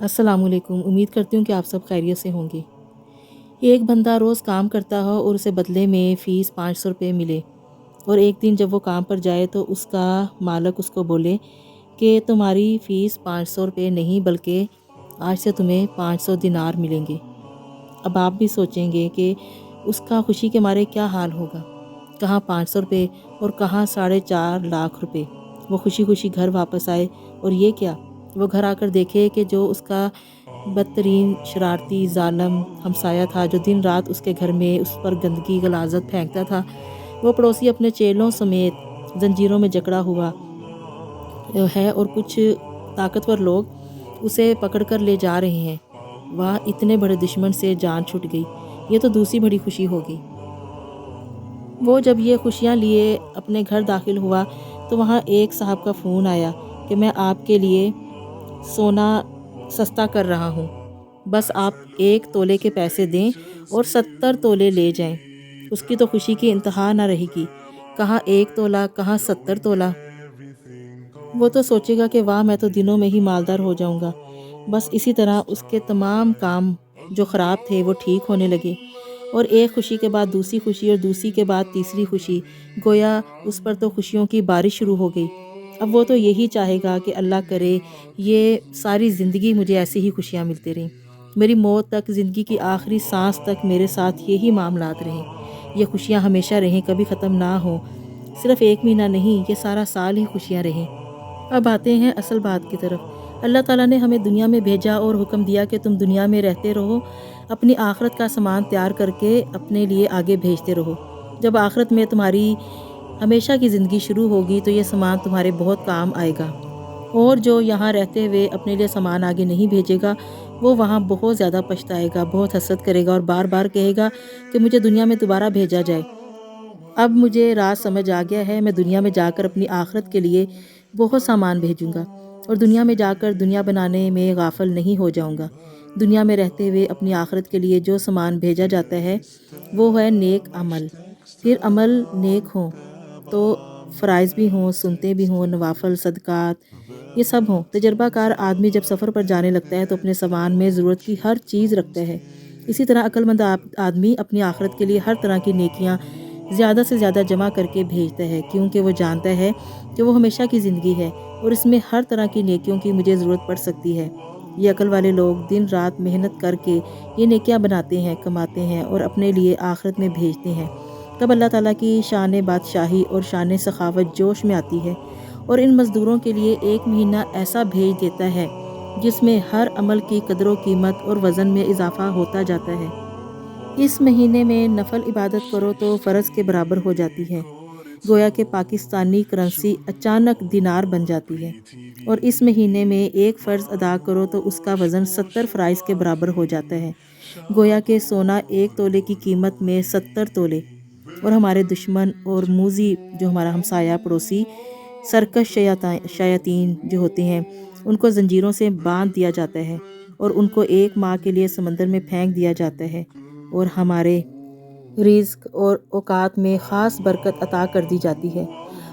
السلام علیکم۔ امید کرتی ہوں کہ آپ سب خیریت سے ہوں گے۔ ایک بندہ روز کام کرتا ہو اور اسے بدلے میں فیس 500 روپے ملے، اور ایک دن جب وہ کام پر جائے تو اس کا مالک اس کو بولے کہ تمہاری فیس 500 روپے نہیں بلکہ آج سے تمہیں 500 دینار ملیں گے۔ اب آپ بھی سوچیں گے کہ اس کا خوشی کے مارے کیا حال ہوگا، کہاں 500 روپے اور کہاں 4.5 لاکھ روپے۔ وہ خوشی خوشی گھر واپس آئے، اور یہ کیا، وہ گھر آ کر دیکھے کہ جو اس کا بدترین شرارتی ظالم ہمسایہ تھا، جو دن رات اس کے گھر میں اس پر گندگی غلاظت پھینکتا تھا، وہ پڑوسی اپنے چیلوں سمیت زنجیروں میں جکڑا ہوا ہے، اور کچھ طاقتور لوگ اسے پکڑ کر لے جا رہے ہیں۔ واہ، اتنے بڑے دشمن سے جان چھٹ گئی، یہ تو دوسری بڑی خوشی ہوگی۔ وہ جب یہ خوشیاں لیے اپنے گھر داخل ہوا تو وہاں ایک صاحب کا فون آیا کہ میں آپ کے لیے سونا سستا کر رہا ہوں، بس آپ 1 تولے کے پیسے دیں اور 70 تولے لے جائیں۔ اس کی تو خوشی کی انتہا نہ رہے گی، کہاں 1 تولہ، کہاں 70 تولہ۔ وہ تو سوچے گا کہ واہ، میں تو دنوں میں ہی مالدار ہو جاؤں گا۔ بس اسی طرح اس کے تمام کام جو خراب تھے وہ ٹھیک ہونے لگے، اور ایک خوشی کے بعد دوسری خوشی اور دوسری کے بعد تیسری خوشی، گویا اس پر تو خوشیوں کی بارش شروع ہو گئی۔ اب وہ تو یہی چاہے گا کہ اللہ کرے یہ ساری زندگی مجھے ایسی ہی خوشیاں ملتے رہیں، میری موت تک، زندگی کی آخری سانس تک میرے ساتھ یہی معاملات رہیں، یہ خوشیاں ہمیشہ رہیں، کبھی ختم نہ ہوں، صرف 1 مہینہ نہیں، یہ سارا سال ہی خوشیاں رہیں۔ اب آتے ہیں اصل بات کی طرف۔ اللہ تعالیٰ نے ہمیں دنیا میں بھیجا اور حکم دیا کہ تم دنیا میں رہتے رہو، اپنی آخرت کا سامان تیار کر کے اپنے لیے آگے بھیجتے رہو۔ جب آخرت میں تمہاری ہمیشہ کی زندگی شروع ہوگی تو یہ سامان تمہارے بہت کام آئے گا، اور جو یہاں رہتے ہوئے اپنے لیے سامان آگے نہیں بھیجے گا وہ وہاں بہت زیادہ پچھتائے گا، بہت حسرت کرے گا، اور بار بار کہے گا کہ مجھے دنیا میں دوبارہ بھیجا جائے۔ اب مجھے راز سمجھ آ گیا ہے، میں دنیا میں جا کر اپنی آخرت کے لیے بہت سامان بھیجوں گا، اور دنیا میں جا کر دنیا بنانے میں غافل نہیں ہو جاؤں گا۔ دنیا میں رہتے ہوئے اپنی آخرت کے لیے جو سامان بھیجا جاتا ہے وہ ہے نیک عمل۔ پھر عمل نیک ہوں تو فرائض بھی ہوں، سنتے بھی ہوں، نوافل، صدقات، یہ سب ہوں۔ تجربہ کار آدمی جب سفر پر جانے لگتا ہے تو اپنے سامان میں ضرورت کی ہر چیز رکھتا ہے، اسی طرح عقل مند آدمی اپنی آخرت کے لیے ہر طرح کی نیکیاں زیادہ سے زیادہ جمع کر کے بھیجتا ہے، کیونکہ وہ جانتا ہے کہ وہ ہمیشہ کی زندگی ہے اور اس میں ہر طرح کی نیکیوں کی مجھے ضرورت پڑ سکتی ہے۔ یہ عقل والے لوگ دن رات محنت کر کے یہ نیکیاں بناتے ہیں، کماتے ہیں اور اپنے لیے آخرت میں بھیجتے ہیں۔ تب اللہ تعالیٰ کی شان بادشاہی اور شان سخاوت جوش میں آتی ہے، اور ان مزدوروں کے لیے 1 مہینہ ایسا بھیج دیتا ہے جس میں ہر عمل کی قدر و قیمت اور وزن میں اضافہ ہوتا جاتا ہے۔ اس مہینے میں نفل عبادت کرو تو فرض کے برابر ہو جاتی ہے، گویا کہ پاکستانی کرنسی اچانک دینار بن جاتی ہے، اور اس مہینے میں 1 فرض ادا کرو تو اس کا وزن 70 فرائض کے برابر ہو جاتا ہے، گویا کہ سونا 1 تولے کی قیمت میں 70 تولے۔ اور ہمارے دشمن اور موذی جو ہمارا ہمسایہ پڑوسی سرکش شیاطین جو ہوتے ہیں، ان کو زنجیروں سے باندھ دیا جاتا ہے اور ان کو 1 ماہ کے لیے سمندر میں پھینک دیا جاتا ہے، اور ہمارے رزق اور اوقات میں خاص برکت عطا کر دی جاتی ہے،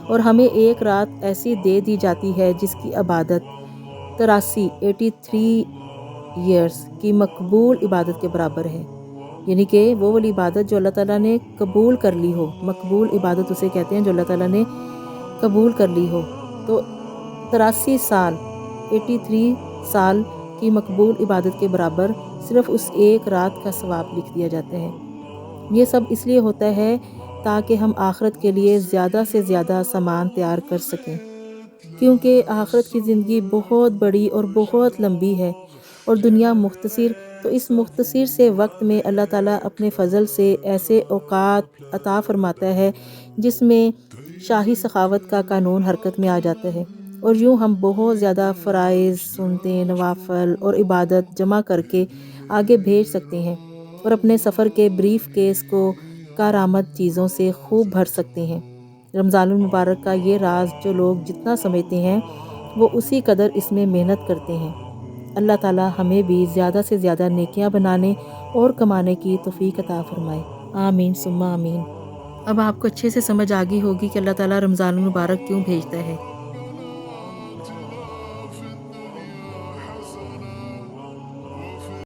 اور ہمیں 1 رات ایسی دے دی جاتی ہے جس کی عبادت 83 ایئرز کی مقبول عبادت کے برابر ہے، یعنی کہ وہ والی عبادت جو اللہ تعالیٰ نے قبول کر لی ہو۔ مقبول عبادت اسے کہتے ہیں جو اللہ تعالیٰ نے قبول کر لی ہو۔ تو 83 سال 83 سال کی مقبول عبادت کے برابر صرف اس 1 رات کا ثواب لکھ دیا جاتا ہے۔ یہ سب اس لیے ہوتا ہے تاکہ ہم آخرت کے لیے زیادہ سے زیادہ سامان تیار کر سکیں، کیونکہ آخرت کی زندگی بہت بڑی اور بہت لمبی ہے اور دنیا مختصر، تو اس مختصر سے وقت میں اللہ تعالیٰ اپنے فضل سے ایسے اوقات عطا فرماتا ہے جس میں شاہی سخاوت کا قانون حرکت میں آ جاتا ہے، اور یوں ہم بہت زیادہ فرائض، سنتیں، نوافل اور عبادت جمع کر کے آگے بھیج سکتے ہیں، اور اپنے سفر کے بریف کیس کو کارآمد چیزوں سے خوب بھر سکتے ہیں۔ رمضان المبارک کا یہ راز جو لوگ جتنا سمجھتے ہیں وہ اسی قدر اس میں محنت کرتے ہیں۔ اللہ تعالیٰ ہمیں بھی زیادہ سے زیادہ نیکیاں بنانے اور کمانے کی توفیق عطا فرمائے، آمین ثم آمین۔ اب آپ کو اچھے سے سمجھ آ گئی ہوگی کہ اللہ تعالیٰ رمضان المبارک کیوں بھیجتا ہے۔